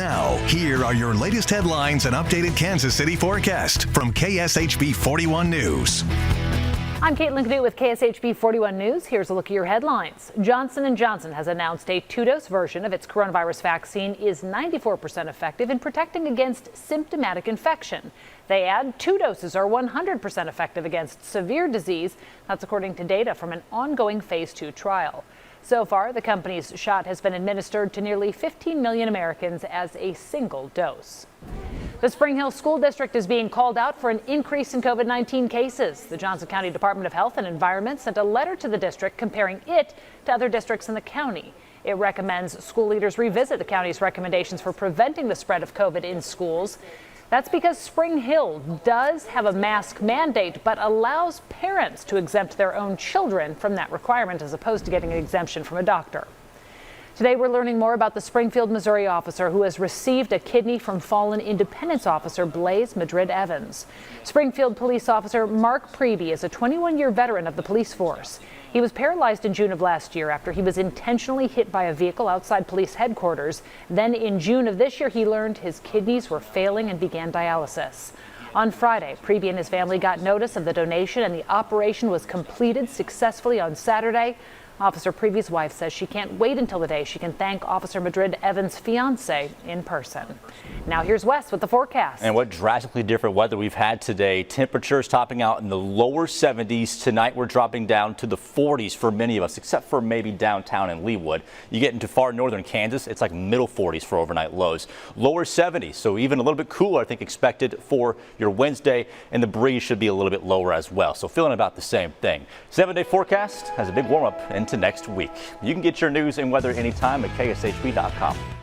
Now, here are your latest headlines and updated Kansas City forecast from KSHB 41 News. I'm Caitlin Canoe with KSHB 41 News. Here's a look at your headlines. Johnson & Johnson has announced a 2-dose version of its coronavirus vaccine is 94% effective in protecting against symptomatic infection. They add 2 doses are 100% effective against severe disease. That's according to data from an ongoing phase 2 trial. So far, the company's shot has been administered to nearly 15 million Americans as a single dose. The Spring Hill School District is being called out for an increase in COVID-19 cases. The Johnson County Department of Health and Environment sent a letter to the district comparing it to other districts in the county. It recommends school leaders revisit the county's recommendations for preventing the spread of COVID in schools. That's because Spring Hill does have a mask mandate, but allows parents to exempt their own children from that requirement as opposed to getting an exemption from a doctor. Today, we're learning more about the Springfield, Missouri officer who has received a kidney from fallen Independence officer Blaze Madrid Evans. Springfield police officer Mark Preby is a 21-year veteran of the police force. He was paralyzed in June of last year after he was intentionally hit by a vehicle outside police headquarters. Then in June of this year, he learned his kidneys were failing and began dialysis. On Friday, Preby and his family got notice of the donation, and the operation was completed successfully on Saturday. Officer Prevy's wife says she can't wait until the day she can thank Officer Madrid Evans' fiance in person. Now here's Wes with the forecast. And what drastically different weather we've had today. Temperatures topping out in the lower 70s. Tonight we're dropping down to the 40s for many of us, except for maybe downtown in Leawood. You get into far northern Kansas, it's like middle 40s for overnight lows. Lower 70s, so even a little bit cooler, I think, expected for your Wednesday, and the breeze should be a little bit lower as well. So feeling about the same thing. 7-day forecast has a big warm up into next week. You can get your news and weather anytime at kshb.com.